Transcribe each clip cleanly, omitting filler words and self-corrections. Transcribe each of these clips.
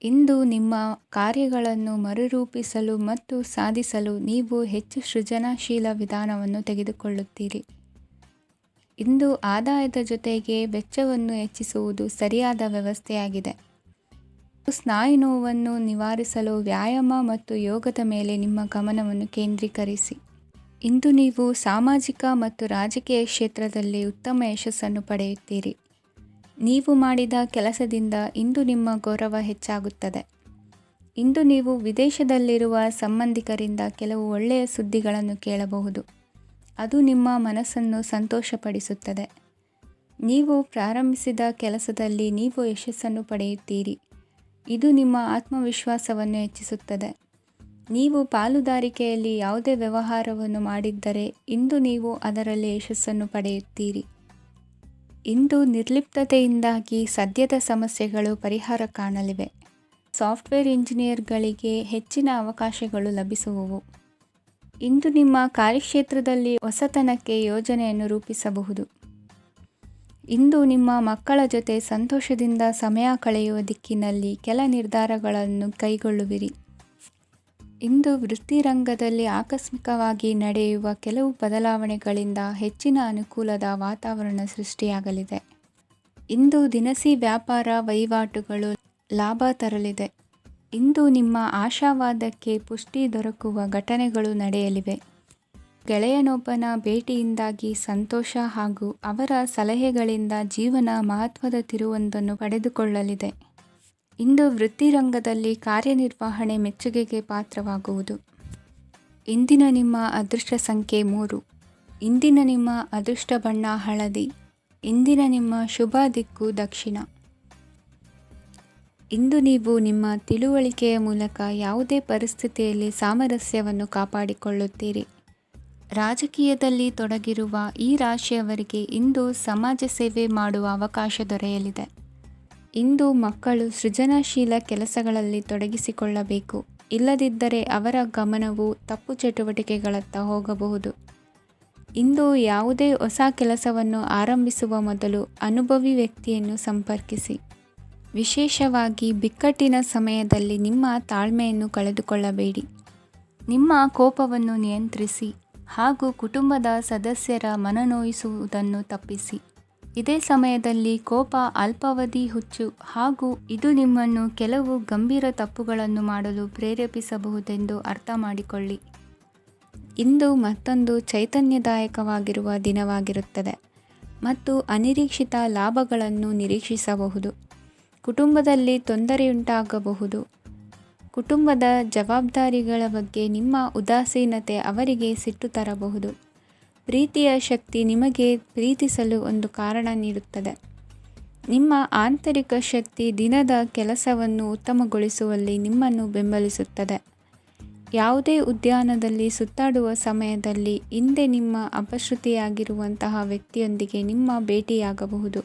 ಇಂದು ನಿಮ್ಮ ಕಾರ್ಯಗಳನ್ನು ಮರುರೂಪಿಸಲು ಮತ್ತು ಸಾಧಿಸಲು ನೀವು ಹೆಚ್ಚು ಸೃಜನಶೀಲ ವಿಧಾನವನ್ನು ತೆಗೆದುಕೊಳ್ಳುತ್ತೀರಿ. ಇಂದು ಆದಾಯದ ಜೊತೆಗೆ ವೆಚ್ಚವನ್ನು ಹೆಚ್ಚಿಸುವುದು ಸರಿಯಾದ ವ್ಯವಸ್ಥೆಯಾಗಿದೆ. ಸ್ನಾಯು ನೋವನ್ನು ನಿವಾರಿಸಲು ವ್ಯಾಯಾಮ ಮತ್ತು ಯೋಗದ ಮೇಲೆ ನಿಮ್ಮ ಗಮನವನ್ನು ಕೇಂದ್ರೀಕರಿಸಿ. ಇಂದು ನೀವು ಸಾಮಾಜಿಕ ಮತ್ತು ರಾಜಕೀಯ ಕ್ಷೇತ್ರದಲ್ಲಿ ಉತ್ತಮ ಯಶಸ್ಸನ್ನು ಪಡೆಯುತ್ತೀರಿ. ನೀವು ಮಾಡಿದ ಕೆಲಸದಿಂದ ಇಂದು ನಿಮ್ಮ ಗೌರವ ಹೆಚ್ಚಾಗುತ್ತದೆ. ಇಂದು ನೀವು ವಿದೇಶದಲ್ಲಿರುವ ಸಂಬಂಧಿಕರಿಂದ ಕೆಲವು ಒಳ್ಳೆಯ ಸುದ್ದಿಗಳನ್ನು ಕೇಳಬಹುದು. ಅದು ನಿಮ್ಮ ಮನಸ್ಸನ್ನು ಸಂತೋಷಪಡಿಸುತ್ತದೆ. ನೀವು ಪ್ರಾರಂಭಿಸಿದ ಕೆಲಸದಲ್ಲಿ ನೀವು ಯಶಸ್ಸನ್ನು ಪಡೆಯುತ್ತೀರಿ. ಇದು ನಿಮ್ಮ ಆತ್ಮವಿಶ್ವಾಸವನ್ನು ಹೆಚ್ಚಿಸುತ್ತದೆ. ನೀವು ಪಾಲುದಾರಿಕೆಯಲ್ಲಿ ಯಾವುದೇ ವ್ಯವಹಾರವನ್ನು ಮಾಡಿದ್ದರೆ ಇಂದು ನೀವು ಅದರಲ್ಲಿ ಯಶಸ್ಸನ್ನು ಪಡೆಯುತ್ತೀರಿ. ಇಂದು ನಿರ್ಲಿಪ್ತತೆಯಿಂದಾಗಿ ಸದ್ಯದ ಸಮಸ್ಯೆಗಳು ಪರಿಹಾರ ಕಾಣಲಿವೆ. ಸಾಫ್ಟ್ವೇರ್ ಇಂಜಿನಿಯರ್ಗಳಿಗೆ ಹೆಚ್ಚಿನ ಅವಕಾಶಗಳು ಲಭಿಸುವವು. ಇಂದು ನಿಮ್ಮ ಕಾರ್ಯಕ್ಷೇತ್ರದಲ್ಲಿ ಹೊಸತನಕ್ಕೆ ಯೋಜನೆಯನ್ನು ರೂಪಿಸಬಹುದು. ಇಂದು ನಿಮ್ಮ ಮಕ್ಕಳ ಜೊತೆ ಸಂತೋಷದಿಂದ ಸಮಯ ಕಳೆಯುವ ದಿಕ್ಕಿನಲ್ಲಿ ಕೆಲ ನಿರ್ಧಾರಗಳನ್ನು ಕೈಗೊಳ್ಳುವಿರಿ. ಇಂದು ವೃತ್ತಿರಂಗದಲ್ಲಿ ಆಕಸ್ಮಿಕವಾಗಿ ನಡೆಯುವ ಕೆಲವು ಬದಲಾವಣೆಗಳಿಂದ ಹೆಚ್ಚಿನ ಅನುಕೂಲದ ವಾತಾವರಣ ಸೃಷ್ಟಿಯಾಗಲಿದೆ. ಇಂದು ದಿನಸಿ ವ್ಯಾಪಾರ ವಹಿವಾಟುಗಳು ಲಾಭ ತರಲಿದೆ. ಇಂದು ನಿಮ್ಮ ಆಶಾವಾದಕ್ಕೆ ಪುಷ್ಟಿ ದೊರಕುವ ಘಟನೆಗಳು ನಡೆಯಲಿವೆ. ಗೆಳೆಯನೊಬ್ಬನ ಭೇಟಿಯಿಂದಾಗಿ ಸಂತೋಷ ಹಾಗೂ ಅವರ ಸಲಹೆಗಳಿಂದ ಜೀವನ ಮಹತ್ವದ ತಿರುವೊಂದನ್ನು ಪಡೆದುಕೊಳ್ಳಲಿದೆ. ಇಂದು ವೃತ್ತಿರಂಗದಲ್ಲಿ ಕಾರ್ಯನಿರ್ವಹಣೆ ಮೆಚ್ಚುಗೆಗೆ ಪಾತ್ರವಾಗುವುದು. ಇಂದಿನ ನಿಮ್ಮ ಅದೃಷ್ಟ ಸಂಖ್ಯೆ 3. ಇಂದಿನ ನಿಮ್ಮ ಅದೃಷ್ಟ ಬಣ್ಣ ಹಳದಿ. ಇಂದಿನ ನಿಮ್ಮ ಶುಭ ದಿಕ್ಕು ದಕ್ಷಿಣ. ಇಂದು ನೀವು ನಿಮ್ಮ ತಿಳುವಳಿಕೆಯ ಮೂಲಕ ಯಾವುದೇ ಪರಿಸ್ಥಿತಿಯಲ್ಲಿ ಸಾಮರಸ್ಯವನ್ನು ಕಾಪಾಡಿಕೊಳ್ಳುತ್ತೀರಿ. ರಾಜಕೀಯದಲ್ಲಿ ತೊಡಗಿರುವ ಈ ರಾಶಿಯವರಿಗೆ ಇಂದು ಸಮಾಜ ಸೇವೆ ಮಾಡುವ ಅವಕಾಶ ದೊರೆಯಲಿದೆ. ಇಂದು ಮಕ್ಕಳು ಸೃಜನಶೀಲ ಕೆಲಸಗಳಲ್ಲಿ ತೊಡಗಿಸಿಕೊಳ್ಳಬೇಕು. ಇಲ್ಲದಿದ್ದರೆ ಅವರ ಗಮನವು ತಪ್ಪು ಚಟುವಟಿಕೆಗಳತ್ತ ಹೋಗಬಹುದು. ಇಂದು ಯಾವುದೇ ಹೊಸ ಕೆಲಸವನ್ನು ಆರಂಭಿಸುವ ಮೊದಲು ಅನುಭವಿ ವ್ಯಕ್ತಿಯನ್ನು ಸಂಪರ್ಕಿಸಿ. ವಿಶೇಷವಾಗಿ ಬಿಕ್ಕಟ್ಟಿನ ಸಮಯದಲ್ಲಿ ನಿಮ್ಮ ತಾಳ್ಮೆಯನ್ನು ಕಳೆದುಕೊಳ್ಳಬೇಡಿ. ನಿಮ್ಮ ಕೋಪವನ್ನು ನಿಯಂತ್ರಿಸಿ ಹಾಗೂ ಕುಟುಂಬದ ಸದಸ್ಯರ ಮನನೊಯಿಸುವುದನ್ನು ತಪ್ಪಿಸಿ. ಇದೇ ಸಮಯದಲ್ಲಿ ಕೋಪ ಅಲ್ಪಾವಧಿ ಹುಚ್ಚು ಹಾಗೂ ಇದು ನಿಮ್ಮನ್ನು ಕೆಲವು ಗಂಭೀರ ತಪ್ಪುಗಳನ್ನು ಮಾಡಲು ಪ್ರೇರೇಪಿಸಬಹುದೆಂದು ಅರ್ಥ ಮಾಡಿಕೊಳ್ಳಿ. ಇಂದು ಮತ್ತೊಂದು ಚೈತನ್ಯದಾಯಕವಾಗಿರುವ ದಿನವಾಗಿರುತ್ತದೆ ಮತ್ತು ಅನಿರೀಕ್ಷಿತ ಲಾಭಗಳನ್ನು ನಿರೀಕ್ಷಿಸಬಹುದು. ಕುಟುಂಬದಲ್ಲಿ ತೊಂದರೆಯುಂಟಾಗಬಹುದು. ಕುಟುಂಬದ ಜವಾಬ್ದಾರಿಗಳ ಬಗ್ಗೆ ನಿಮ್ಮ ಉದಾಸೀನತೆ ಅವರಿಗೆ ಸಿಟ್ಟು ತರಬಹುದು. ಪ್ರೀತಿಯ ಶಕ್ತಿ ನಿಮಗೆ ಪ್ರೀತಿಸಲು ಒಂದು ಕಾರಣ ನೀಡುತ್ತದೆ. ನಿಮ್ಮ ಆಂತರಿಕ ಶಕ್ತಿ ದಿನದ ಕೆಲಸವನ್ನು ಉತ್ತಮಗೊಳಿಸುವಲ್ಲಿ ನಿಮ್ಮನ್ನು ಬೆಂಬಲಿಸುತ್ತದೆ. ಯಾವುದೇ ಉದ್ಯಾನದಲ್ಲಿ ಸುತ್ತಾಡುವ ಸಮಯದಲ್ಲಿ ಹಿಂದೆ ನಿಮ್ಮ ಅಪಶ್ರುತಿಯಾಗಿರುವಂತಹ ವ್ಯಕ್ತಿಯೊಂದಿಗೆ ನಿಮ್ಮ ಭೇಟಿಯಾಗಬಹುದು.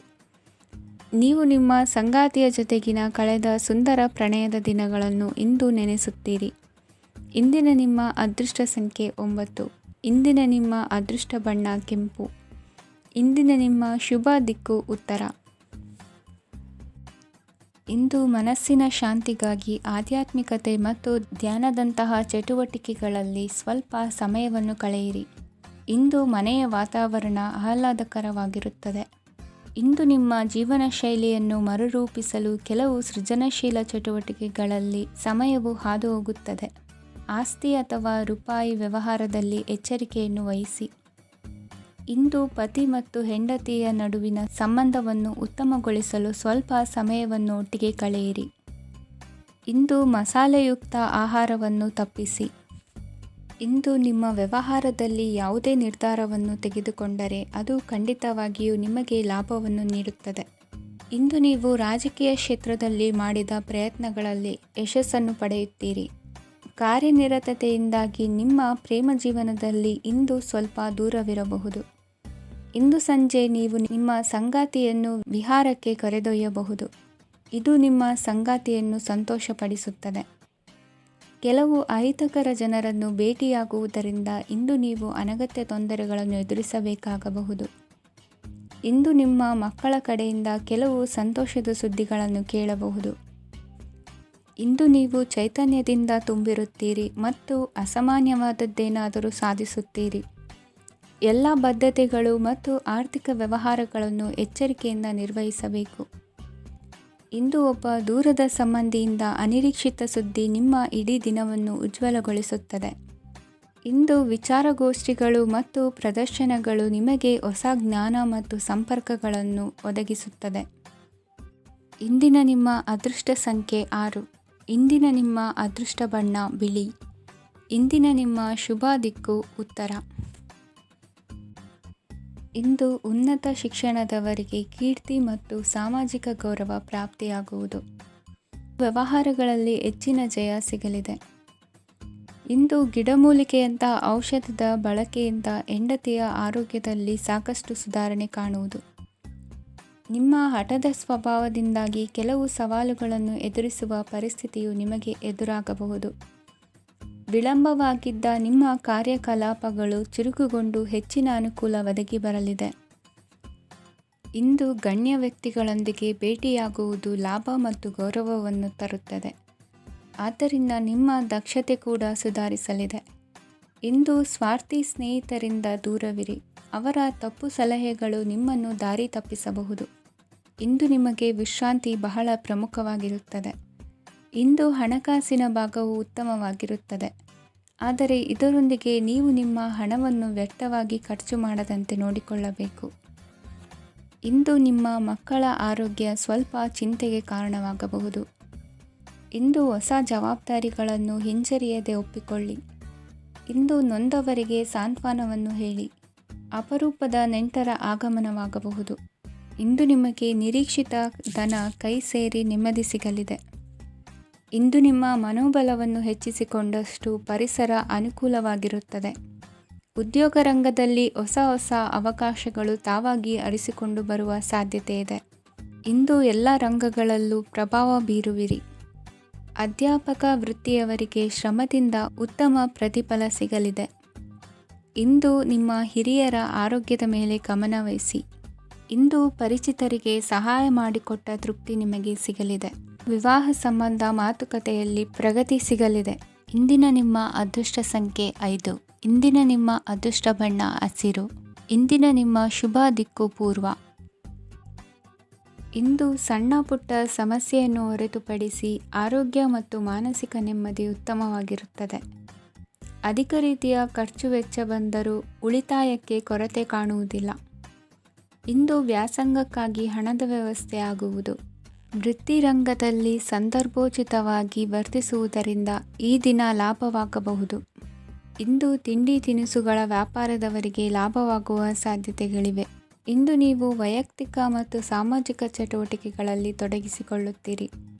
ನೀವು ನಿಮ್ಮ ಸಂಗಾತಿಯ ಜೊತೆಗಿನ ಕಳೆದ ಸುಂದರ ಪ್ರಣಯದ ದಿನಗಳನ್ನು ಇಂದು ನೆನೆಸುತ್ತೀರಿ. ಇಂದಿನ ನಿಮ್ಮ ಅದೃಷ್ಟ ಸಂಖ್ಯೆ 9. ಇಂದಿನ ನಿಮ್ಮ ಅದೃಷ್ಟ ಬಣ್ಣ ಕೆಂಪು. ಇಂದಿನ ನಿಮ್ಮ ಶುಭ ದಿಕ್ಕು ಉತ್ತರ. ಇಂದು ಮನಸ್ಸಿನ ಶಾಂತಿಗಾಗಿ ಆಧ್ಯಾತ್ಮಿಕತೆ ಮತ್ತು ಧ್ಯಾನದಂತಹ ಚಟುವಟಿಕೆಗಳಲ್ಲಿ ಸ್ವಲ್ಪ ಸಮಯವನ್ನು ಕಳೆಯಿರಿ. ಇಂದು ಮನೆಯ ವಾತಾವರಣ ಆಹ್ಲಾದಕರವಾಗಿರುತ್ತದೆ. ಇಂದು ನಿಮ್ಮ ಜೀವನ ಶೈಲಿಯನ್ನು ಮರುರೂಪಿಸಲು ಕೆಲವು ಸೃಜನಶೀಲ ಚಟುವಟಿಕೆಗಳಲ್ಲಿ ಸಮಯವು ಹಾದುಹೋಗುತ್ತದೆ. ಆಸ್ತಿ ಅಥವಾ ರೂಪಾಯಿ ವ್ಯವಹಾರದಲ್ಲಿ ಎಚ್ಚರಿಕೆಯನ್ನು ವಹಿಸಿ. ಇಂದು ಪತಿ ಮತ್ತು ಹೆಂಡತಿಯ ನಡುವಿನ ಸಂಬಂಧವನ್ನು ಉತ್ತಮಗೊಳಿಸಲು ಸ್ವಲ್ಪ ಸಮಯವನ್ನು ಒಟ್ಟಿಗೆ ಕಳೆಯಿರಿ. ಇಂದು ಮಸಾಲೆಯುಕ್ತ ಆಹಾರವನ್ನು ತಪ್ಪಿಸಿ. ಇಂದು ನಿಮ್ಮ ವ್ಯವಹಾರದಲ್ಲಿ ಯಾವುದೇ ನಿರ್ಧಾರವನ್ನು ತೆಗೆದುಕೊಂಡರೆ ಅದು ಖಂಡಿತವಾಗಿಯೂ ನಿಮಗೆ ಲಾಭವನ್ನು ನೀಡುತ್ತದೆ. ಇಂದು ನೀವು ರಾಜಕೀಯ ಕ್ಷೇತ್ರದಲ್ಲಿ ಮಾಡಿದ ಪ್ರಯತ್ನಗಳಲ್ಲಿ ಯಶಸ್ಸನ್ನು ಪಡೆಯುತ್ತೀರಿ. ಕಾರ್ಯನಿರತತೆಯಿಂದಾಗಿ ನಿಮ್ಮ ಪ್ರೇಮ ಜೀವನದಲ್ಲಿ ಇಂದು ಸ್ವಲ್ಪ ದೂರವಿರಬಹುದು. ಇಂದು ಸಂಜೆ ನೀವು ನಿಮ್ಮ ಸಂಗಾತಿಯನ್ನು ವಿಹಾರಕ್ಕೆ ಕರೆದೊಯ್ಯಬಹುದು. ಇದು ನಿಮ್ಮ ಸಂಗಾತಿಯನ್ನು ಸಂತೋಷಪಡಿಸುತ್ತದೆ. ಕೆಲವು ಅಹಿತಕರ ಜನರನ್ನು ಭೇಟಿಯಾಗುವುದರಿಂದ ಇಂದು ನೀವು ಅನಗತ್ಯ ತೊಂದರೆಗಳನ್ನು ಎದುರಿಸಬೇಕಾಗಬಹುದು. ಇಂದು ನಿಮ್ಮ ಮಕ್ಕಳ ಕಡೆಯಿಂದ ಕೆಲವು ಸಂತೋಷದ ಸುದ್ದಿಗಳನ್ನು ಕೇಳಬಹುದು. ಇಂದು ನೀವು ಚೈತನ್ಯದಿಂದ ತುಂಬಿರುತ್ತೀರಿ ಮತ್ತು ಅಸಾಮಾನ್ಯವಾದದ್ದೇನಾದರೂ ಸಾಧಿಸುತ್ತೀರಿ. ಎಲ್ಲ ಬದ್ಧತೆಗಳು ಮತ್ತು ಆರ್ಥಿಕ ವ್ಯವಹಾರಗಳನ್ನು ಎಚ್ಚರಿಕೆಯಿಂದ ನಿರ್ವಹಿಸಬೇಕು. ಇಂದು ಒಬ್ಬ ದೂರದ ಸಂಬಂಧಿಯಿಂದ ಅನಿರೀಕ್ಷಿತ ಸುದ್ದಿ ನಿಮ್ಮ ಇಡೀ ದಿನವನ್ನು ಉಜ್ವಲಗೊಳಿಸುತ್ತದೆ. ಇಂದು ವಿಚಾರಗೋಷ್ಠಿಗಳು ಮತ್ತು ಪ್ರದರ್ಶನಗಳು ನಿಮಗೆ ಹೊಸ ಜ್ಞಾನ ಮತ್ತು ಸಂಪರ್ಕಗಳನ್ನು ಒದಗಿಸುತ್ತದೆ. ಇಂದಿನ ನಿಮ್ಮ ಅದೃಷ್ಟ ಸಂಖ್ಯೆ 6. ಇಂದಿನ ನಿಮ್ಮ ಅದೃಷ್ಟ ಬಣ್ಣ ಬಿಳಿ. ಇಂದಿನ ನಿಮ್ಮ ಶುಭ ದಿಕ್ಕು ಉತ್ತರ. ಇಂದು ಉನ್ನತ ಶಿಕ್ಷಣದವರಿಗೆ ಕೀರ್ತಿ ಮತ್ತು ಸಾಮಾಜಿಕ ಗೌರವ ಪ್ರಾಪ್ತಿಯಾಗುವುದು. ವ್ಯವಹಾರಗಳಲ್ಲಿ ಹೆಚ್ಚಿನ ಜಯ ಸಿಗಲಿದೆ. ಇಂದು ಗಿಡಮೂಲಿಕೆಯಂಥ ಔಷಧದ ಬಳಕೆಯಿಂದ ಹೆಂಡತಿಯ ಆರೋಗ್ಯದಲ್ಲಿ ಸಾಕಷ್ಟು ಸುಧಾರಣೆ ಕಾಣುವುದು. ನಿಮ್ಮ ಹಠದ ಸ್ವಭಾವದಿಂದಾಗಿ ಕೆಲವು ಸವಾಲುಗಳನ್ನು ಎದುರಿಸುವ ಪರಿಸ್ಥಿತಿಯು ನಿಮಗೆ ಎದುರಾಗಬಹುದು. ವಿಳಂಬವಾಗಿದ್ದ ನಿಮ್ಮ ಕಾರ್ಯಕಲಾಪಗಳು ಚುರುಕುಗೊಂಡು ಹೆಚ್ಚಿನ ಅನುಕೂಲ ಒದಗಿ ಬರಲಿದೆ. ಇಂದು ಗಣ್ಯ ವ್ಯಕ್ತಿಗಳೊಂದಿಗೆ ಭೇಟಿಯಾಗುವುದು ಲಾಭ ಮತ್ತು ಗೌರವವನ್ನು ತರುತ್ತದೆ. ಆದ್ದರಿಂದ ನಿಮ್ಮ ದಕ್ಷತೆ ಕೂಡ ಸುಧಾರಿಸಲಿದೆ. ಇಂದು ಸ್ವಾರ್ಥಿ ಸ್ನೇಹಿತರಿಂದ ದೂರವಿರಿ. ಅವರ ತಪ್ಪು ಸಲಹೆಗಳು ನಿಮ್ಮನ್ನು ದಾರಿ ತಪ್ಪಿಸಬಹುದು. ಇಂದು ನಿಮಗೆ ವಿಶ್ರಾಂತಿ ಬಹಳ ಪ್ರಮುಖವಾಗಿರುತ್ತದೆ. ಇಂದು ಹಣಕಾಸಿನ ಭಾಗವು ಉತ್ತಮವಾಗಿರುತ್ತದೆ. ಆದರೆ ಇದರೊಂದಿಗೆ ನೀವು ನಿಮ್ಮ ಹಣವನ್ನು ವ್ಯರ್ಥವಾಗಿ ಖರ್ಚು ಮಾಡದಂತೆ ನೋಡಿಕೊಳ್ಳಬೇಕು. ಇಂದು ನಿಮ್ಮ ಮಕ್ಕಳ ಆರೋಗ್ಯ ಸ್ವಲ್ಪ ಚಿಂತೆಗೆ ಕಾರಣವಾಗಬಹುದು. ಇಂದು ಹೊಸ ಜವಾಬ್ದಾರಿಗಳನ್ನು ಹಿಂಜರಿಯದೆ ಒಪ್ಪಿಕೊಳ್ಳಿ. ಇಂದು ನೊಂದವರಿಗೆ ಸಾಂತ್ವನವನ್ನು ಹೇಳಿ. ಅಪರೂಪದ ನೆಂಟರ ಆಗಮನವಾಗಬಹುದು. ಇಂದು ನಿಮಗೆ ನಿರೀಕ್ಷಿತ ಧನ ಕೈ ಸೇರಿ ನೆಮ್ಮದಿ ಸಿಗಲಿದೆ. ಇಂದು ನಿಮ್ಮ ಮನೋಬಲವನ್ನು ಹೆಚ್ಚಿಸಿಕೊಂಡಷ್ಟು ಪರಿಸರ ಅನುಕೂಲವಾಗಿರುತ್ತದೆ. ಉದ್ಯೋಗ ರಂಗದಲ್ಲಿ ಹೊಸ ಹೊಸ ಅವಕಾಶಗಳು ತಾವಾಗಿ ಅರಿಸಿಕೊಂಡು ಬರುವ ಸಾಧ್ಯತೆ ಇದೆ. ಇಂದು ಎಲ್ಲ ರಂಗಗಳಲ್ಲೂ ಪ್ರಭಾವ ಬೀರುವಿರಿ. ಅಧ್ಯಾಪಕ ವೃತ್ತಿಯವರಿಗೆ ಶ್ರಮದಿಂದ ಉತ್ತಮ ಪ್ರತಿಫಲ ಸಿಗಲಿದೆ. ಇಂದು ನಿಮ್ಮ ಹಿರಿಯರ ಆರೋಗ್ಯದ ಮೇಲೆ ಗಮನವಹಿಸಿ. ಇಂದು ಪರಿಚಿತರಿಗೆ ಸಹಾಯ ಮಾಡಿಕೊಟ್ಟ ತೃಪ್ತಿ ನಿಮಗೆ ಸಿಗಲಿದೆ. ವಿವಾಹ ಸಂಬಂಧ ಮಾತುಕತೆಯಲ್ಲಿ ಪ್ರಗತಿ ಸಿಗಲಿದೆ. ಇಂದಿನ ನಿಮ್ಮ ಅದೃಷ್ಟ ಸಂಖ್ಯೆ 5. ಇಂದಿನ ನಿಮ್ಮ ಅದೃಷ್ಟ ಬಣ್ಣ ಹಸಿರು. ಇಂದಿನ ನಿಮ್ಮ ಶುಭ ದಿಕ್ಕು ಪೂರ್ವ. ಇಂದು ಸಣ್ಣ ಪುಟ್ಟ ಸಮಸ್ಯೆಯನ್ನು ಹೊರತುಪಡಿಸಿ ಆರೋಗ್ಯ ಮತ್ತು ಮಾನಸಿಕ ನೆಮ್ಮದಿ ಉತ್ತಮವಾಗಿರುತ್ತದೆ. ಅಧಿಕ ರೀತಿಯ ಖರ್ಚು ವೆಚ್ಚ ಬಂದರೂ ಉಳಿತಾಯಕ್ಕೆ ಕೊರತೆ ಕಾಣುವುದಿಲ್ಲ. ಇಂದು ವ್ಯಾಸಂಗಕ್ಕಾಗಿ ಹಣದ ವ್ಯವಸ್ಥೆ ಆಗುವುದು. ವೃತ್ತಿರಂಗದಲ್ಲಿ ಸಂದರ್ಭೋಚಿತವಾಗಿ ವರ್ತಿಸುವುದರಿಂದ ಈ ದಿನ ಲಾಭವಾಗಬಹುದು. ಇಂದು ತಿಂಡಿ ತಿನಿಸುಗಳ ವ್ಯಾಪಾರದವರಿಗೆ ಲಾಭವಾಗುವ ಸಾಧ್ಯತೆಗಳಿವೆ. ಇಂದು ನೀವು ವೈಯಕ್ತಿಕ ಮತ್ತು ಸಾಮಾಜಿಕ ಚಟುವಟಿಕೆಗಳಲ್ಲಿ ತೊಡಗಿಸಿಕೊಳ್ಳುತ್ತೀರಿ.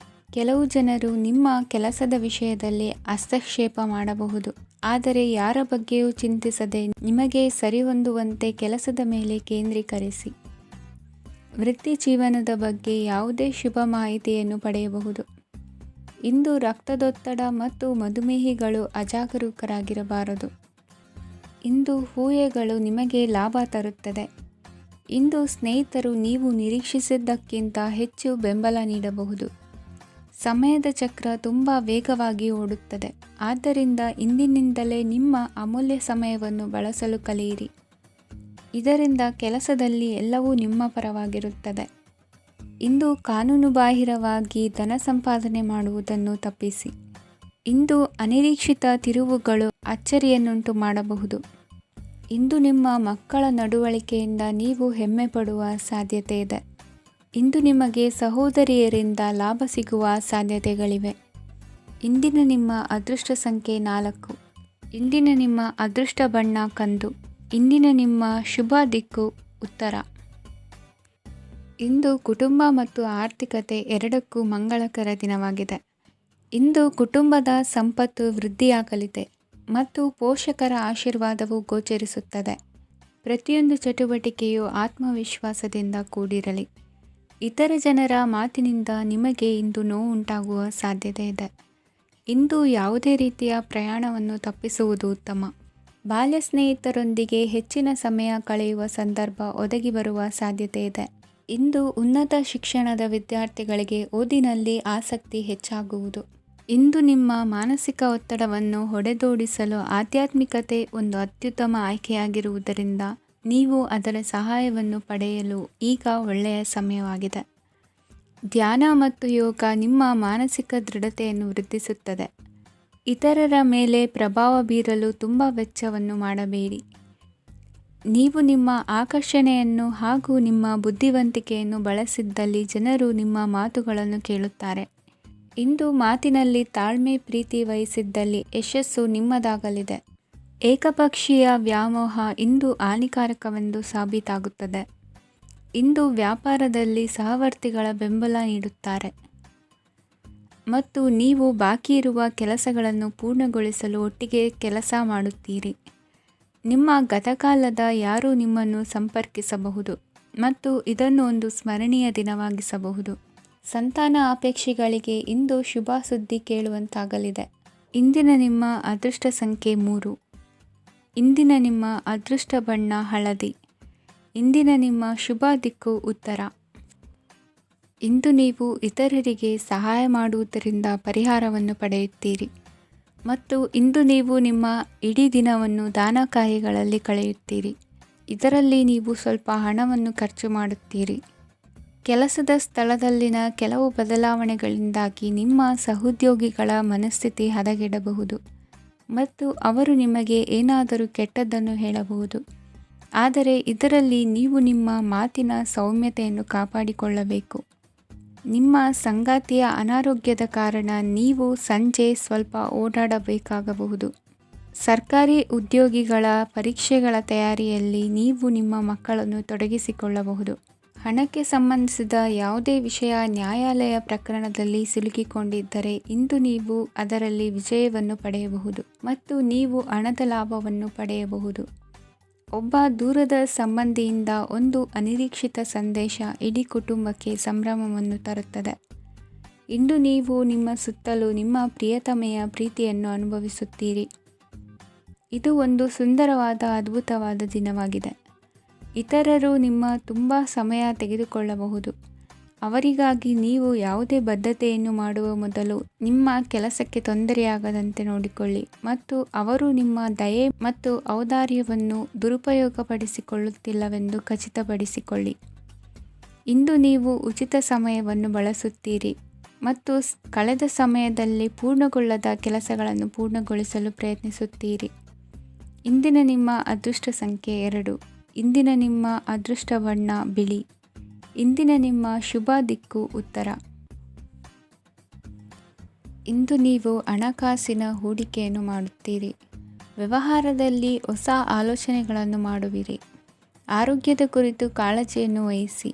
ಕೆಲವು ಜನರು ನಿಮ್ಮ ಕೆಲಸದ ವಿಷಯದಲ್ಲಿ ಹಸ್ತಕ್ಷೇಪ ಮಾಡಬಹುದು. ಆದರೆ ಯಾರ ಬಗ್ಗೆಯೂ ಚಿಂತಿಸದೆ ನಿಮಗೆ ಸರಿಹೊಂದುವಂತೆ ಕೆಲಸದ ಮೇಲೆ ಕೇಂದ್ರೀಕರಿಸಿ. ವೃತ್ತಿ ಜೀವನದ ಬಗ್ಗೆ ಯಾವುದೇ ಶುಭ ಮಾಹಿತಿಯನ್ನು ಪಡೆಯಬಹುದು. ಇಂದು ರಕ್ತದೊತ್ತಡ ಮತ್ತು ಮಧುಮೇಹಿಗಳು ಅಜಾಗರೂಕರಾಗಿರಬಾರದು. ಇಂದು ಊಹೆಗಳು ನಿಮಗೆ ಲಾಭ ತರುತ್ತದೆ. ಇಂದು ಸ್ನೇಹಿತರು ನೀವು ನಿರೀಕ್ಷಿಸಿದ್ದಕ್ಕಿಂತ ಹೆಚ್ಚು ಬೆಂಬಲ ನೀಡಬಹುದು. ಸಮಯದ ಚಕ್ರ ತುಂಬ ವೇಗವಾಗಿ ಓಡುತ್ತದೆ. ಆದ್ದರಿಂದ ಇಂದಿನಿಂದಲೇ ನಿಮ್ಮ ಅಮೂಲ್ಯ ಸಮಯವನ್ನು ಬಳಸಲು ಕಲಿಯಿರಿ. ಇದರಿಂದ ಕೆಲಸದಲ್ಲಿ ಎಲ್ಲವೂ ನಿಮ್ಮ ಪರವಾಗಿರುತ್ತದೆ. ಇಂದು ಕಾನೂನುಬಾಹಿರವಾಗಿ ಧನ ಸಂಪಾದನೆ ಮಾಡುವುದನ್ನು ತಪ್ಪಿಸಿ. ಇಂದು ಅನಿರೀಕ್ಷಿತ ತಿರುವುಗಳು ಅಚ್ಚರಿಯನ್ನುಂಟು ಮಾಡಬಹುದು. ಇಂದು ನಿಮ್ಮ ಮಕ್ಕಳ ನಡವಳಿಕೆಯಿಂದ ನೀವು ಹೆಮ್ಮೆ ಪಡುವ ಸಾಧ್ಯತೆ ಇದೆ. ಇಂದು ನಿಮಗೆ ಸಹೋದರಿಯರಿಂದ ಲಾಭ ಸಿಗುವ ಸಾಧ್ಯತೆಗಳಿವೆ. ಇಂದಿನ ನಿಮ್ಮ ಅದೃಷ್ಟ ಸಂಖ್ಯೆ 4. ಇಂದಿನ ನಿಮ್ಮ ಅದೃಷ್ಟ ಬಣ್ಣ ಕಂದು. ಇಂದಿನ ನಿಮ್ಮ ಶುಭ ದಿಕ್ಕು ಉತ್ತರ. ಇಂದು ಕುಟುಂಬ ಮತ್ತು ಆರ್ಥಿಕತೆ ಎರಡಕ್ಕೂ ಮಂಗಳಕರ ದಿನವಾಗಿದೆ. ಇಂದು ಕುಟುಂಬದ ಸಂಪತ್ತು ವೃದ್ಧಿಯಾಗಲಿದೆ ಮತ್ತು ಪೋಷಕರ ಆಶೀರ್ವಾದವು ಗೋಚರಿಸುತ್ತದೆ. ಪ್ರತಿಯೊಂದು ಚಟುವಟಿಕೆಯು ಆತ್ಮವಿಶ್ವಾಸದಿಂದ ಕೂಡಿರಲಿ. ಇತರ ಜನರ ಮಾತಿನಿಂದ ನಿಮಗೆ ಇಂದು ನೋವುಂಟಾಗುವ ಸಾಧ್ಯತೆ ಇದೆ. ಇಂದು ಯಾವುದೇ ರೀತಿಯ ಪ್ರಯಾಣವನ್ನು ತಪ್ಪಿಸುವುದು ಉತ್ತಮ. ಬಾಲ್ಯ ಸ್ನೇಹಿತರೊಂದಿಗೆ ಹೆಚ್ಚಿನ ಸಮಯ ಕಳೆಯುವ ಸಂದರ್ಭ ಒದಗಿ ಬರುವ ಸಾಧ್ಯತೆ ಇದೆ. ಇಂದು ಉನ್ನತ ಶಿಕ್ಷಣದ ವಿದ್ಯಾರ್ಥಿಗಳಿಗೆ ಓದಿನಲ್ಲಿ ಆಸಕ್ತಿ ಹೆಚ್ಚಾಗುವುದು. ಇಂದು ನಿಮ್ಮ ಮಾನಸಿಕ ಒತ್ತಡವನ್ನು ಹೊಡೆದೋಡಿಸಲು ಆಧ್ಯಾತ್ಮಿಕತೆ ಒಂದು ಅತ್ಯುತ್ತಮ ಆಯ್ಕೆಯಾಗಿರುವುದರಿಂದ ನೀವು ಅದರ ಸಹಾಯವನ್ನು ಪಡೆಯಲು ಈಗ ಒಳ್ಳೆಯ ಸಮಯವಾಗಿದೆ. ಧ್ಯಾನ ಮತ್ತು ಯೋಗ ನಿಮ್ಮ ಮಾನಸಿಕ ದೃಢತೆಯನ್ನು ವೃದ್ಧಿಸುತ್ತದೆ. ಇತರರ ಮೇಲೆ ಪ್ರಭಾವ ಬೀರಲು ತುಂಬ ವೆಚ್ಚವನ್ನು ಮಾಡಬೇಡಿ. ನೀವು ನಿಮ್ಮ ಆಕರ್ಷಣೆಯನ್ನು ಹಾಗೂ ನಿಮ್ಮ ಬುದ್ಧಿವಂತಿಕೆಯನ್ನು ಬಳಸಿದ್ದಲ್ಲಿ ಜನರು ನಿಮ್ಮ ಮಾತುಗಳನ್ನು ಕೇಳುತ್ತಾರೆ. ಇಂದು ಮಾತಿನಲ್ಲಿ ತಾಳ್ಮೆ ಪ್ರೀತಿ ವಹಿಸಿದ್ದಲ್ಲಿ ಯಶಸ್ಸು ನಿಮ್ಮದಾಗಲಿದೆ. ಏಕಪಕ್ಷೀಯ ವ್ಯಾಮೋಹ ಇಂದು ಹಾನಿಕಾರಕವೆಂದು ಸಾಬೀತಾಗುತ್ತದೆ. ಇಂದು ವ್ಯಾಪಾರದಲ್ಲಿ ಸಹವರ್ತಿಗಳ ಬೆಂಬಲ ನೀಡುತ್ತಾರೆ ಮತ್ತು ನೀವು ಬಾಕಿ ಇರುವ ಕೆಲಸಗಳನ್ನು ಪೂರ್ಣಗೊಳಿಸಲು ಒಟ್ಟಿಗೆ ಕೆಲಸ ಮಾಡುತ್ತೀರಿ. ನಿಮ್ಮ ಗತಕಾಲದ ಯಾರೂ ನಿಮ್ಮನ್ನು ಸಂಪರ್ಕಿಸಬಹುದು ಮತ್ತು ಇದನ್ನು ಒಂದು ಸ್ಮರಣೀಯ ದಿನವಾಗಿಸಬಹುದು. ಸಂತಾನ ಅಪೇಕ್ಷಿಗಳಿಗೆ ಇಂದು ಶುಭ ಸುದ್ದಿ ಕೇಳುವಂತಾಗಲಿದೆ. ಇಂದಿನ ನಿಮ್ಮ ಅದೃಷ್ಟ ಸಂಖ್ಯೆ 3. ಇಂದಿನ ನಿಮ್ಮ ಅದೃಷ್ಟ ಬಣ್ಣ ಹಳದಿ. ಇಂದಿನ ನಿಮ್ಮ ಶುಭ ದಿಕ್ಕು ಉತ್ತರ. ಇಂದು ನೀವು ಇತರರಿಗೆ ಸಹಾಯ ಮಾಡುವುದರಿಂದ ಪರಿಹಾರವನ್ನು ಪಡೆಯುತ್ತೀರಿ ಮತ್ತು ಇಂದು ನೀವು ನಿಮ್ಮ ಇಡೀ ದಿನವನ್ನು ದಾನ ಕಾರ್ಯಗಳಲ್ಲಿ ಕಳೆಯುತ್ತೀರಿ. ಇದರಲ್ಲಿ ನೀವು ಸ್ವಲ್ಪ ಹಣವನ್ನು ಖರ್ಚು ಮಾಡುತ್ತೀರಿ. ಕೆಲಸದ ಸ್ಥಳದಲ್ಲಿನ ಕೆಲವು ಬದಲಾವಣೆಗಳಿಂದಾಗಿ ನಿಮ್ಮ ಸಹೋದ್ಯೋಗಿಗಳ ಮನಸ್ಥಿತಿ ಹದಗೆಡಬಹುದು ಮತ್ತು ಅವರು ನಿಮಗೆ ಏನಾದರೂ ಕೆಟ್ಟದ್ದನ್ನು ಹೇಳಬಹುದು. ಆದರೆ ಇದರಲ್ಲಿ ನೀವು ನಿಮ್ಮ ಮಾತಿನ ಸೌಮ್ಯತೆಯನ್ನು ಕಾಪಾಡಿಕೊಳ್ಳಬೇಕು. ನಿಮ್ಮ ಸಂಗಾತಿಯ ಅನಾರೋಗ್ಯದ ಕಾರಣ ನೀವು ಸಂಜೆ ಸ್ವಲ್ಪ ಓಡಾಡಬೇಕಾಗಬಹುದು. ಸರ್ಕಾರಿ ಉದ್ಯೋಗಿಗಳ ಪರೀಕ್ಷೆಗಳ ತಯಾರಿಯಲ್ಲಿ ನೀವು ನಿಮ್ಮ ಮಕ್ಕಳನ್ನು ತೊಡಗಿಸಿಕೊಳ್ಳಬಹುದು. ಹಣಕ್ಕೆ ಸಂಬಂಧಿಸಿದ ಯಾವುದೇ ವಿಷಯ ನ್ಯಾಯಾಲಯ ಪ್ರಕರಣದಲ್ಲಿ ಸಿಲುಕಿಕೊಂಡಿದ್ದರೆ ಇಂದು ನೀವು ಅದರಲ್ಲಿ ವಿಜಯವನ್ನು ಪಡೆಯಬಹುದು ಮತ್ತು ನೀವು ಹಣದ ಲಾಭವನ್ನು ಪಡೆಯಬಹುದು. ಒಬ್ಬ ದೂರದ ಸಂಬಂಧಿಯಿಂದ ಒಂದು ಅನಿರೀಕ್ಷಿತ ಸಂದೇಶ ಇಡೀ ಕುಟುಂಬಕ್ಕೆ ಸಂಭ್ರಮವನ್ನು ತರುತ್ತದೆ. ಇಂದು ನೀವು ನಿಮ್ಮ ಸುತ್ತಲೂ ನಿಮ್ಮ ಪ್ರಿಯತಮೆಯ ಪ್ರೀತಿಯನ್ನು ಅನುಭವಿಸುತ್ತೀರಿ. ಇದು ಒಂದು ಸುಂದರವಾದ ಅದ್ಭುತವಾದ ದಿನವಾಗಿದೆ. ಇತರರು ನಿಮ್ಮ ತುಂಬ ಸಮಯ ತೆಗೆದುಕೊಳ್ಳಬಹುದು. ಅವರಿಗಾಗಿ ನೀವು ಯಾವುದೇ ಬದ್ಧತೆಯನ್ನು ಮಾಡುವ ಮೊದಲು ನಿಮ್ಮ ಕೆಲಸಕ್ಕೆ ತೊಂದರೆಯಾಗದಂತೆ ನೋಡಿಕೊಳ್ಳಿ ಮತ್ತು ಅವರು ನಿಮ್ಮ ದಯೆ ಮತ್ತು ಔದಾರ್ಯವನ್ನು ದುರುಪಯೋಗಪಡಿಸಿಕೊಳ್ಳುತ್ತಿಲ್ಲವೆಂದು ಖಚಿತಪಡಿಸಿಕೊಳ್ಳಿ. ಇಂದು ನೀವು ಉಚಿತ ಸಮಯವನ್ನು ಬಳಸುತ್ತೀರಿ ಮತ್ತು ಕಳೆದ ಸಮಯದಲ್ಲಿ ಪೂರ್ಣಗೊಳ್ಳದ ಕೆಲಸಗಳನ್ನು ಪೂರ್ಣಗೊಳಿಸಲು ಪ್ರಯತ್ನಿಸುತ್ತೀರಿ. ಇಂದಿನ ನಿಮ್ಮ ಅದೃಷ್ಟ ಸಂಖ್ಯೆ 2. ಇಂದಿನ ನಿಮ್ಮ ಅದೃಷ್ಟ ಬಣ್ಣ ಬಿಳಿ. ಇಂದಿನ ನಿಮ್ಮ ಶುಭ ದಿಕ್ಕು ಉತ್ತರ. ಇಂದು ನೀವು ಹಣಕಾಸಿನ ಹೂಡಿಕೆಯನ್ನು ಮಾಡುತ್ತೀರಿ. ವ್ಯವಹಾರದಲ್ಲಿ ಹೊಸ ಆಲೋಚನೆಗಳನ್ನು ಮಾಡುವಿರಿ. ಆರೋಗ್ಯದ ಕುರಿತು ಕಾಳಜಿಯನ್ನು ವಹಿಸಿ.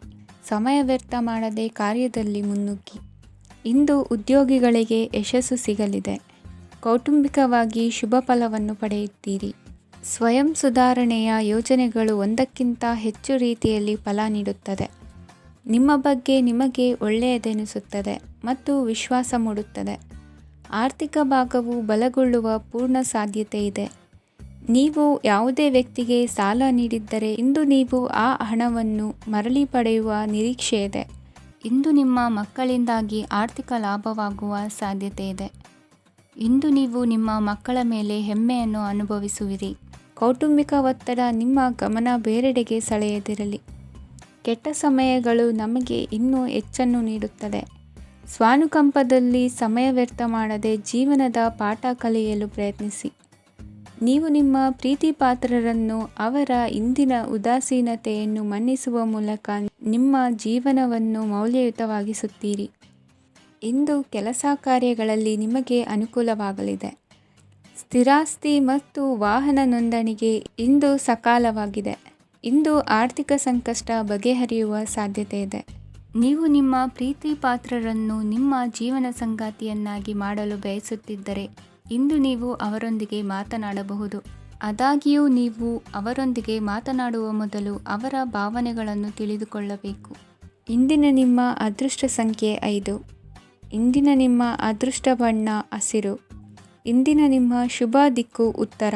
ಸಮಯ ವ್ಯರ್ಥ ಮಾಡದೆ ಕಾರ್ಯದಲ್ಲಿ ಮುನ್ನುಗ್ಗಿ. ಇಂದು ಉದ್ಯೋಗಿಗಳಿಗೆ ಯಶಸ್ಸು ಸಿಗಲಿದೆ. ಕೌಟುಂಬಿಕವಾಗಿ ಶುಭ ಫಲವನ್ನು ಪಡೆಯುತ್ತೀರಿ. ಸ್ವಯಂ ಸುಧಾರಣೆಯ ಯೋಜನೆಗಳು ಒಂದಕ್ಕಿಂತ ಹೆಚ್ಚು ರೀತಿಯಲ್ಲಿ ಫಲ ನೀಡುತ್ತದೆ. ನಿಮ್ಮ ಬಗ್ಗೆ ನಿಮಗೆ ಒಳ್ಳೆಯದೆನಿಸುತ್ತದೆ ಮತ್ತು ವಿಶ್ವಾಸ ಮೂಡುತ್ತದೆ. ಆರ್ಥಿಕ ಭಾಗವು ಬಲಗೊಳ್ಳುವ ಪೂರ್ಣ ಸಾಧ್ಯತೆ ಇದೆ. ನೀವು ಯಾವುದೇ ವ್ಯಕ್ತಿಗೆ ಸಾಲ ನೀಡಿದ್ದರೆ ಇಂದು ನೀವು ಆ ಹಣವನ್ನು ಮರಳಿ ಪಡೆಯುವ ನಿರೀಕ್ಷೆ ಇದೆ. ಇಂದು ನಿಮ್ಮ ಮಕ್ಕಳಿಂದಾಗಿ ಆರ್ಥಿಕ ಲಾಭವಾಗುವ ಸಾಧ್ಯತೆ ಇದೆ. ಇಂದು ನೀವು ನಿಮ್ಮ ಮಕ್ಕಳ ಮೇಲೆ ಹೆಮ್ಮೆಯನ್ನು ಅನುಭವಿಸುವಿರಿ. ಕೌಟುಂಬಿಕ ಒತ್ತಡ ನಿಮ್ಮ ಗಮನ ಬೇರೆಡೆಗೆ ಸೆಳೆಯದಿರಲಿ. ಕೆಟ್ಟ ಸಮಯಗಳು ನಮಗೆ ಇನ್ನೂ ಹೆಚ್ಚನ್ನು ನೀಡುತ್ತದೆ. ಸ್ವಾನುಕಂಪದಲ್ಲಿ ಸಮಯ ವ್ಯರ್ಥ ಮಾಡದೆ ಜೀವನದ ಪಾಠ ಕಲಿಯಲು ಪ್ರಯತ್ನಿಸಿ. ನೀವು ನಿಮ್ಮ ಪ್ರೀತಿ ಪಾತ್ರರನ್ನು ಅವರ ಇಂದಿನ ಉದಾಸೀನತೆಯನ್ನು ಮನ್ನಿಸುವ ಮೂಲಕ ನಿಮ್ಮ ಜೀವನವನ್ನು ಮೌಲ್ಯಯುತವಾಗಿಸುತ್ತೀರಿ. ಇಂದು ಕೆಲಸ ಕಾರ್ಯಗಳಲ್ಲಿ ನಿಮಗೆ ಅನುಕೂಲವಾಗಲಿದೆ. ಸ್ಥಿರಾಸ್ತಿ ಮತ್ತು ವಾಹನ ನೋಂದಣಿಗೆ ಇಂದು ಸಕಾಲವಾಗಿದೆ. ಇಂದು ಆರ್ಥಿಕ ಸಂಕಷ್ಟ ಬಗೆಹರಿಯುವ ಸಾಧ್ಯತೆ ಇದೆ. ನೀವು ನಿಮ್ಮ ಪ್ರೀತಿ ಪಾತ್ರರನ್ನು ನಿಮ್ಮ ಜೀವನ ಸಂಗಾತಿಯನ್ನಾಗಿ ಮಾಡಲು ಬಯಸುತ್ತಿದ್ದರೆ ಇಂದು ನೀವು ಅವರೊಂದಿಗೆ ಮಾತನಾಡಬಹುದು. ಆದಾಗ್ಯೂ ನೀವು ಅವರೊಂದಿಗೆ ಮಾತನಾಡುವ ಮೊದಲು ಅವರ ಭಾವನೆಗಳನ್ನು ತಿಳಿದುಕೊಳ್ಳಬೇಕು. ಇಂದಿನ ನಿಮ್ಮ ಅದೃಷ್ಟ ಸಂಖ್ಯೆ 5. ಇಂದಿನ ನಿಮ್ಮ ಅದೃಷ್ಟ ಬಣ್ಣ ಹಸಿರು. ಇಂದಿನ ನಿಮ್ಮ ಶುಭ ದಿಕ್ಕು ಉತ್ತರ.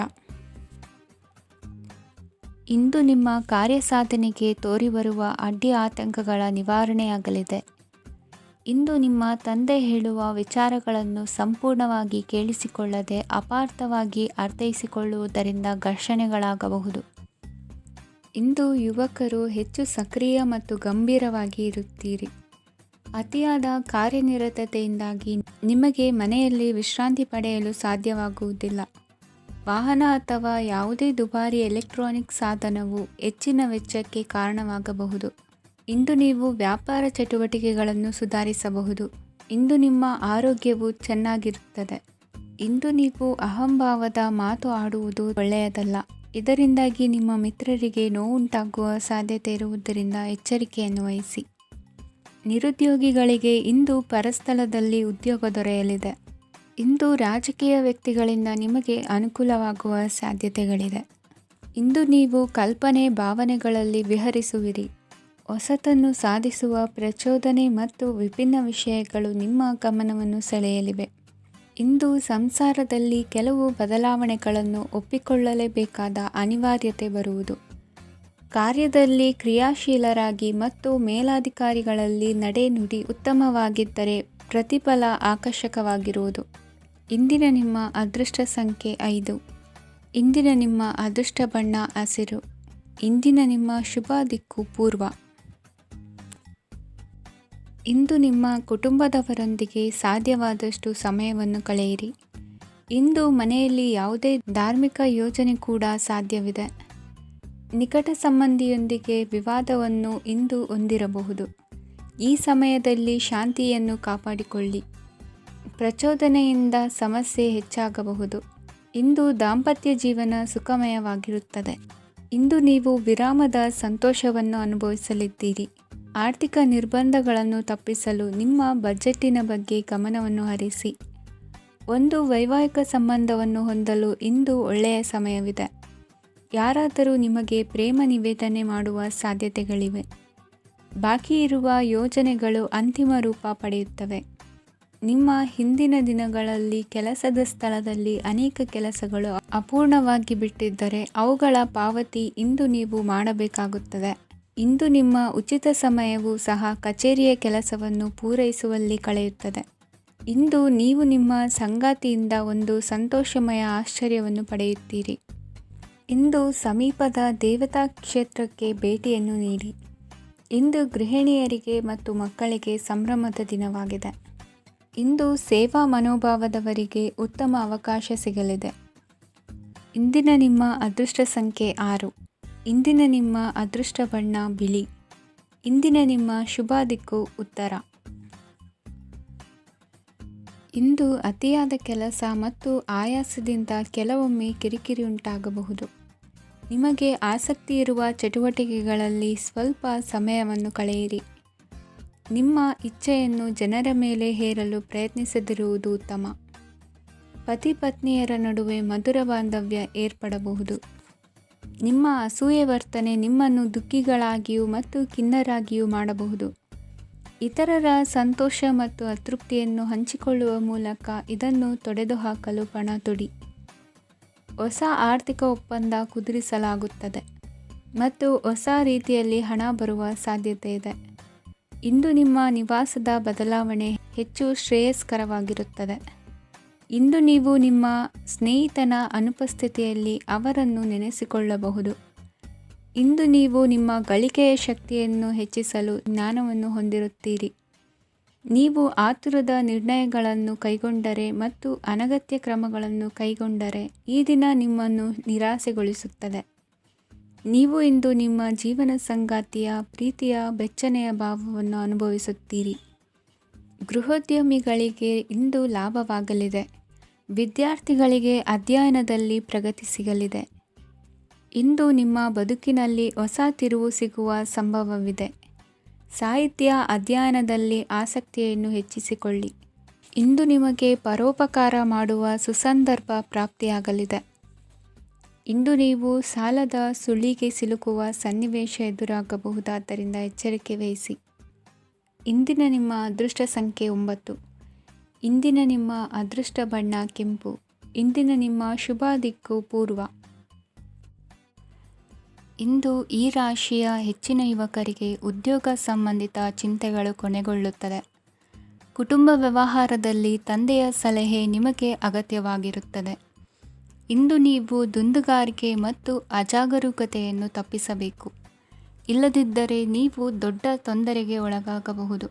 ಇಂದು ನಿಮ್ಮ ಕಾರ್ಯಸಾಧನೆಗೆ ತೋರಿಬರುವ ಅಡ್ಡಿ ಆತಂಕಗಳ ನಿವಾರಣೆಯಾಗಲಿದೆ. ಇಂದು ನಿಮ್ಮ ತಂದೆ ಹೇಳುವ ವಿಚಾರಗಳನ್ನು ಸಂಪೂರ್ಣವಾಗಿ ಕೇಳಿಸಿಕೊಳ್ಳದೆ ಅಪಾರ್ಥವಾಗಿ ಅರ್ಥೈಸಿಕೊಳ್ಳುವುದರಿಂದ ಘರ್ಷಣೆಗಳಾಗಬಹುದು. ಇಂದು ಯುವಕರು ಹೆಚ್ಚು ಸಕ್ರಿಯ ಮತ್ತು ಗಂಭೀರವಾಗಿ ಇರುತ್ತೀರಿ. ಅತಿಯಾದ ಕಾರ್ಯನಿರತತೆಯಿಂದಾಗಿ ನಿಮಗೆ ಮನೆಯಲ್ಲಿ ವಿಶ್ರಾಂತಿ ಪಡೆಯಲು ಸಾಧ್ಯವಾಗುವುದಿಲ್ಲ. ವಾಹನ ಅಥವಾ ಯಾವುದೇ ದುಬಾರಿ ಎಲೆಕ್ಟ್ರಾನಿಕ್ ಸಾಧನವು ಹೆಚ್ಚಿನ ವೆಚ್ಚಕ್ಕೆ ಕಾರಣವಾಗಬಹುದು. ಇಂದು ನೀವು ವ್ಯಾಪಾರ ಚಟುವಟಿಕೆಗಳನ್ನು ಸುಧಾರಿಸಬಹುದು. ಇಂದು ನಿಮ್ಮ ಆರೋಗ್ಯವು ಚೆನ್ನಾಗಿರುತ್ತದೆ. ಇಂದು ನೀವು ಅಹಂಭಾವದ ಮಾತು ಆಡುವುದು ಒಳ್ಳೆಯದಲ್ಲ. ಇದರಿಂದಾಗಿ ನಿಮ್ಮ ಮಿತ್ರರಿಗೆ ನೋವುಂಟಾಗುವ ಸಾಧ್ಯತೆ ಇರುವುದರಿಂದ ಎಚ್ಚರಿಕೆಯನ್ನು ವಹಿಸಿ. ನಿರುದ್ಯೋಗಿಗಳಿಗೆ ಇಂದು ಪರಸ್ಥಳದಲ್ಲಿ ಉದ್ಯೋಗ ದೊರೆಯಲಿದೆ. ಇಂದು ರಾಜಕೀಯ ವ್ಯಕ್ತಿಗಳಿಂದ ನಿಮಗೆ ಅನುಕೂಲವಾಗುವ ಸಾಧ್ಯತೆಗಳಿದೆ. ಇಂದು ನೀವು ಕಲ್ಪನೆ ಭಾವನೆಗಳಲ್ಲಿ ವಿಹರಿಸುವಿರಿ. ಹೊಸತನ್ನು ಸಾಧಿಸುವ ಪ್ರಚೋದನೆ ಮತ್ತು ವಿಭಿನ್ನ ವಿಷಯಗಳು ನಿಮ್ಮ ಗಮನವನ್ನು ಸೆಳೆಯಲಿವೆ. ಇಂದು ಸಂಸಾರದಲ್ಲಿ ಕೆಲವು ಬದಲಾವಣೆಗಳನ್ನು ಒಪ್ಪಿಕೊಳ್ಳಲೇಬೇಕಾದ ಅನಿವಾರ್ಯತೆ ಬರುವುದು. ಕಾರ್ಯದಲ್ಲಿ ಕ್ರಿಯಾಶೀಲರಾಗಿ ಮತ್ತು ಮೇಲಾಧಿಕಾರಿಗಳಲ್ಲಿ ನಡೆನುಡಿ ಉತ್ತಮವಾಗಿದ್ದರೆ ಪ್ರತಿಫಲ ಆಕರ್ಷಕವಾಗಿರುವುದು. ಇಂದಿನ ನಿಮ್ಮ ಅದೃಷ್ಟ ಸಂಖ್ಯೆ 5. ಇಂದಿನ ನಿಮ್ಮ ಅದೃಷ್ಟ ಬಣ್ಣ ಹಸಿರು. ಇಂದಿನ ನಿಮ್ಮ ಶುಭ ದಿಕ್ಕು ಪೂರ್ವ. ಇಂದು ನಿಮ್ಮ ಕುಟುಂಬದವರೊಂದಿಗೆ ಸಾಧ್ಯವಾದಷ್ಟು ಸಮಯವನ್ನು ಕಳೆಯಿರಿ. ಇಂದು ಮನೆಯಲ್ಲಿ ಯಾವುದೇ ಧಾರ್ಮಿಕ ಯೋಜನೆ ಕೂಡ ಸಾಧ್ಯವಿದೆ. ನಿಕಟ ಸಂಬಂಧಿಯೊಂದಿಗೆ ವಿವಾದವನ್ನು ಇಂದು ಹೊಂದಿರಬಹುದು. ಈ ಸಮಯದಲ್ಲಿ ಶಾಂತಿಯನ್ನು ಕಾಪಾಡಿಕೊಳ್ಳಿ. ಪ್ರಚೋದನೆಯಿಂದ ಸಮಸ್ಯೆ ಹೆಚ್ಚಾಗಬಹುದು. ಇಂದು ದಾಂಪತ್ಯ ಜೀವನ ಸುಖಮಯವಾಗಿರುತ್ತದೆ. ಇಂದು ನೀವು ವಿರಾಮದ ಸಂತೋಷವನ್ನು ಅನುಭವಿಸಲಿದ್ದೀರಿ. ಆರ್ಥಿಕ ನಿರ್ಬಂಧಗಳನ್ನು ತಪ್ಪಿಸಲು ನಿಮ್ಮ ಬಜೆಟ್ಟಿನ ಬಗ್ಗೆ ಗಮನವನ್ನು ಹರಿಸಿ. ಒಂದು ವೈವಾಹಿಕ ಸಂಬಂಧವನ್ನು ಹೊಂದಲು ಇಂದು ಒಳ್ಳೆಯ ಸಮಯವಿದೆ. ಯಾರಾದರೂ ನಿಮಗೆ ಪ್ರೇಮ ನಿವೇದನೆ ಮಾಡುವ ಸಾಧ್ಯತೆಗಳಿವೆ. ಬಾಕಿ ಇರುವ ಯೋಜನೆಗಳು ಅಂತಿಮ ರೂಪ ಪಡೆಯುತ್ತವೆ. ನಿಮ್ಮ ಹಿಂದಿನ ದಿನಗಳಲ್ಲಿ ಕೆಲಸದ ಸ್ಥಳದಲ್ಲಿ ಅನೇಕ ಕೆಲಸಗಳು ಅಪೂರ್ಣವಾಗಿ ಬಿಟ್ಟಿದ್ದರೆ ಅವುಗಳ ಪಾವತಿ ಇಂದು ನೀವು ಮಾಡಬೇಕಾಗುತ್ತದೆ. ಇಂದು ನಿಮ್ಮ ಉಚಿತ ಸಮಯವು ಸಹ ಕಚೇರಿಯ ಕೆಲಸವನ್ನು ಪೂರೈಸುವಲ್ಲಿ ಕಳೆಯುತ್ತದೆ. ಇಂದು ನೀವು ನಿಮ್ಮ ಸಂಗಾತಿಯಿಂದ ಒಂದು ಸಂತೋಷಮಯ ಆಶ್ಚರ್ಯವನ್ನು ಪಡೆಯುತ್ತೀರಿ. ಇಂದು ಸಮೀಪದ ದೇವತಾ ಕ್ಷೇತ್ರಕ್ಕೆ ಭೇಟಿಯನ್ನು ನೀಡಿ. ಇಂದು ಗೃಹಿಣಿಯರಿಗೆ ಮತ್ತು ಮಕ್ಕಳಿಗೆ ಸಂಭ್ರಮದ ದಿನವಾಗಿದೆ. ಇಂದು ಸೇವಾ ಮನೋಭಾವದವರಿಗೆ ಉತ್ತಮ ಅವಕಾಶ ಸಿಗಲಿದೆ. ಇಂದಿನ ನಿಮ್ಮ ಅದೃಷ್ಟ ಸಂಖ್ಯೆ 6. ಇಂದಿನ ನಿಮ್ಮ ಅದೃಷ್ಟ ಬಣ್ಣ ಬಿಳಿ. ಇಂದಿನ ನಿಮ್ಮ ಶುಭ ದಿಕ್ಕು ಉತ್ತರ. ಇಂದು ಅತಿಯಾದ ಕೆಲಸ ಮತ್ತು ಆಯಾಸದಿಂದ ಕೆಲವೊಮ್ಮೆ ಕಿರಿಕಿರಿ ಉಂಟಾಗಬಹುದು. ನಿಮಗೆ ಆಸಕ್ತಿ ಇರುವ ಚಟುವಟಿಕೆಗಳಲ್ಲಿ ಸ್ವಲ್ಪ ಸಮಯವನ್ನು ಕಳೆಯಿರಿ. ನಿಮ್ಮ ಇಚ್ಛೆಯನ್ನು ಜನರ ಮೇಲೆ ಹೇರಲು ಪ್ರಯತ್ನಿಸದಿರುವುದು ಉತ್ತಮ. ಪತಿ ಪತ್ನಿಯರ ನಡುವೆ ಮಧುರ ಬಾಂಧವ್ಯ ಏರ್ಪಡಬಹುದು. ನಿಮ್ಮ ಅಸೂಯೆ ವರ್ತನೆ ನಿಮ್ಮನ್ನು ದುಃಖಿಗಳಾಗಿಯೂ ಮತ್ತು ಖಿನ್ನರಾಗಿಯೂ ಮಾಡಬಹುದು. ಇತರರ ಸಂತೋಷ ಮತ್ತು ಅತೃಪ್ತಿಯನ್ನು ಹಂಚಿಕೊಳ್ಳುವ ಮೂಲಕ ಇದನ್ನು ತೊಡೆದುಹಾಕಲು ಪಣ ತೊಡಿ. ಹೊಸ ಆರ್ಥಿಕ ಒಪ್ಪಂದ ಕುದುರಿಸಲಾಗುತ್ತದೆ ಮತ್ತು ಹೊಸ ರೀತಿಯಲ್ಲಿ ಹಣ ಬರುವ ಸಾಧ್ಯತೆ ಇದೆ. ಇಂದು ನಿಮ್ಮ ನಿವಾಸದ ಬದಲಾವಣೆ ಹೆಚ್ಚು ಶ್ರೇಯಸ್ಕರವಾಗಿರುತ್ತದೆ. ಇಂದು ನೀವು ನಿಮ್ಮ ಸ್ನೇಹಿತನ ಅನುಪಸ್ಥಿತಿಯಲ್ಲಿ ಅವರನ್ನು ನೆನೆಸಿಕೊಳ್ಳಬಹುದು. ಇಂದು ನೀವು ನಿಮ್ಮ ಗಳಿಕೆಯ ಶಕ್ತಿಯನ್ನು ಹೆಚ್ಚಿಸಲು ಜ್ಞಾನವನ್ನು ಹೊಂದಿರುತ್ತೀರಿ. ನೀವು ಆತುರದ ನಿರ್ಣಯಗಳನ್ನು ಕೈಗೊಂಡರೆ ಮತ್ತು ಅನಗತ್ಯ ಕ್ರಮಗಳನ್ನು ಕೈಗೊಂಡರೆ ಈ ದಿನ ನಿಮ್ಮನ್ನು ನಿರಾಸೆಗೊಳಿಸುತ್ತದೆ. ನೀವು ಇಂದು ನಿಮ್ಮ ಜೀವನ ಸಂಗಾತಿಯ ಪ್ರೀತಿಯ ಬೆಚ್ಚನೆಯ ಭಾವವನ್ನು ಅನುಭವಿಸುತ್ತೀರಿ. ಗೃಹೋದ್ಯಮಿಗಳಿಗೆ ಇಂದು ಲಾಭವಾಗಲಿದೆ. ವಿದ್ಯಾರ್ಥಿಗಳಿಗೆ ಅಧ್ಯಯನದಲ್ಲಿ ಪ್ರಗತಿ ಸಿಗಲಿದೆ. ಇಂದು ನಿಮ್ಮ ಬದುಕಿನಲ್ಲಿ ಹೊಸ ತಿರುವು ಸಿಗುವ ಸಂಭವವಿದೆ. ಸಾಹಿತ್ಯ ಅಧ್ಯಯನದಲ್ಲಿ ಆಸಕ್ತಿಯನ್ನು ಹೆಚ್ಚಿಸಿಕೊಳ್ಳಿ. ಇಂದು ನಿಮಗೆ ಪರೋಪಕಾರ ಮಾಡುವ ಸುಸಂದರ್ಭ ಪ್ರಾಪ್ತಿಯಾಗಲಿದೆ. ಇಂದು ನೀವು ಸಾಲದ ಸುಳಿಗೆ ಸಿಲುಕುವ ಸನ್ನಿವೇಶ ಎದುರಾಗಬಹುದಾದ್ದರಿಂದ ಎಚ್ಚರಿಕೆ ವಹಿಸಿ. ಇಂದಿನ ನಿಮ್ಮ ಅದೃಷ್ಟ ಸಂಖ್ಯೆ 9. ಇಂದಿನ ನಿಮ್ಮ ಅದೃಷ್ಟ ಬಣ್ಣ ಕೆಂಪು. ಇಂದಿನ ನಿಮ್ಮ ಶುಭ ದಿಕ್ಕು ಪೂರ್ವ. ಇಂದು ಈ ರಾಶಿಯ ಹೆಚ್ಚಿನ ಯುವಕರಿಗೆ ಉದ್ಯೋಗ ಸಂಬಂಧಿತ ಚಿಂತೆಗಳು ಕೊನೆಗೊಳ್ಳುತ್ತದೆ. ಕುಟುಂಬ ವ್ಯವಹಾರದಲ್ಲಿ ತಂದೆಯ ಸಲಹೆ ನಿಮಗೆ ಅಗತ್ಯವಾಗಿರುತ್ತದೆ. ಇಂದು ನೀವು ದುಂದುಗಾರಿಕೆ ಮತ್ತು ಅಜಾಗರೂಕತೆಯನ್ನು ತಪ್ಪಿಸಬೇಕು. ಇಲ್ಲದಿದ್ದರೆ ನೀವು ದೊಡ್ಡ ತೊಂದರೆಗೆ ಒಳಗಾಗಬಹುದು.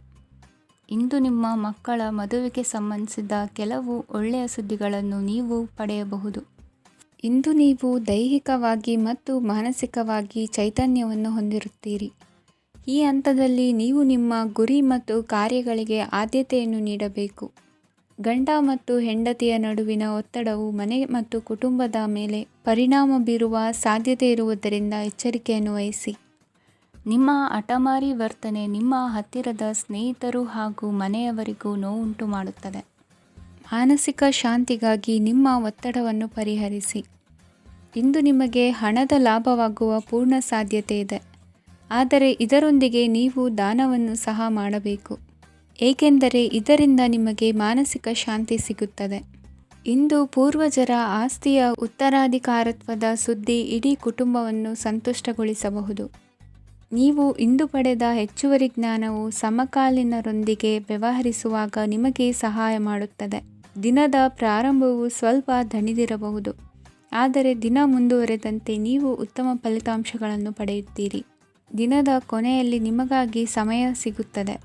ಇಂದು ನಿಮ್ಮ ಮಕ್ಕಳ ಮದುವೆಗೆ ಸಂಬಂಧಿಸಿದ ಕೆಲವು ಒಳ್ಳೆಯ ಸುದ್ದಿಗಳನ್ನು ನೀವು ಪಡೆಯಬಹುದು. ಇಂದು ನೀವು ದೈಹಿಕವಾಗಿ ಮತ್ತು ಮಾನಸಿಕವಾಗಿ ಚೈತನ್ಯವನ್ನು ಹೊಂದಿರುತ್ತೀರಿ. ಈ ಹಂತದಲ್ಲಿ ನೀವು ನಿಮ್ಮ ಗುರಿ ಮತ್ತು ಕಾರ್ಯಗಳಿಗೆ ಆದ್ಯತೆಯನ್ನು ನೀಡಬೇಕು. ಗಂಡ ಮತ್ತು ಹೆಂಡತಿಯ ನಡುವಿನ ಒತ್ತಡವು ಮನೆ ಮತ್ತು ಕುಟುಂಬದ ಮೇಲೆ ಪರಿಣಾಮ ಬೀರುವ ಸಾಧ್ಯತೆ ಇರುವುದರಿಂದ ಎಚ್ಚರಿಕೆಯನ್ನು ವಹಿಸಿ. ನಿಮ್ಮ ಹಠಮಾರಿ ವರ್ತನೆ ನಿಮ್ಮ ಹತ್ತಿರದ ಸ್ನೇಹಿತರು ಹಾಗೂ ಮನೆಯವರಿಗೂ ನೋವುಂಟು ಮಾಡುತ್ತದೆ. ಮಾನಸಿಕ ಶಾಂತಿಗಾಗಿ ನಿಮ್ಮ ಒತ್ತಡವನ್ನು ಪರಿಹರಿಸಿ. ಇಂದು ನಿಮಗೆ ಹಣದ ಲಾಭವಾಗುವ ಪೂರ್ಣ ಸಾಧ್ಯತೆ ಇದೆ, ಆದರೆ ಇದರೊಂದಿಗೆ ನೀವು ದಾನವನ್ನು ಸಹ ಮಾಡಬೇಕು, ಏಕೆಂದರೆ ಇದರಿಂದ ನಿಮಗೆ ಮಾನಸಿಕ ಶಾಂತಿ ಸಿಗುತ್ತದೆ. ಇಂದು ಪೂರ್ವಜರ ಆಸ್ತಿಯ ಉತ್ತರಾಧಿಕಾರತ್ವದ ಸುದ್ದಿ ಇಡೀ ಕುಟುಂಬವನ್ನು ಸಂತುಷ್ಟಗೊಳಿಸಬಹುದು. ನೀವು ಇಂದು ಪಡೆದ ಹೆಚ್ಚುವರಿ ಜ್ಞಾನವು ಸಮಕಾಲೀನರೊಂದಿಗೆ ವ್ಯವಹರಿಸುವಾಗ ನಿಮಗೆ ಸಹಾಯ ಮಾಡುತ್ತದೆ. ದಿನದ ಪ್ರಾರಂಭವು ಸ್ವಲ್ಪ ದಣಿದಿರಬಹುದು, ಆದರೆ ದಿನ ಮುಂದುವರೆದಂತೆ ನೀವು ಉತ್ತಮ ಫಲಿತಾಂಶಗಳನ್ನು ಪಡೆಯುತ್ತೀರಿ. ದಿನದ ಕೊನೆಯಲ್ಲಿ ನಿಮಗಾಗಿ ಸಮಯ ಸಿಗುತ್ತದೆ.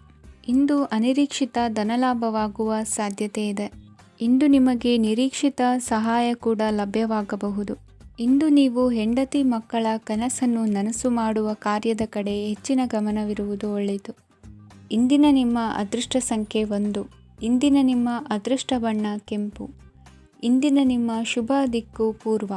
ಇಂದು ಅನಿರೀಕ್ಷಿತ ಧನಲಾಭವಾಗುವ ಸಾಧ್ಯತೆ ಇದೆ. ಇಂದು ನಿಮಗೆ ನಿರೀಕ್ಷಿತ ಸಹಾಯ ಕೂಡ ಲಭ್ಯವಾಗಬಹುದು. ಇಂದು ನೀವು ಹೆಂಡತಿ ಮಕ್ಕಳ ಕನಸನ್ನು ನನಸು ಮಾಡುವ ಕಾರ್ಯದ ಕಡೆ ಹೆಚ್ಚಿನ ಗಮನವಿರುವುದು ಒಳ್ಳೆಯದು. ಇಂದಿನ ನಿಮ್ಮ ಅದೃಷ್ಟ ಸಂಖ್ಯೆ 1. ಇಂದಿನ ನಿಮ್ಮ ಅದೃಷ್ಟ ಬಣ್ಣ ಕೆಂಪು. ಇಂದಿನ ನಿಮ್ಮ ಶುಭ ದಿಕ್ಕು ಪೂರ್ವ.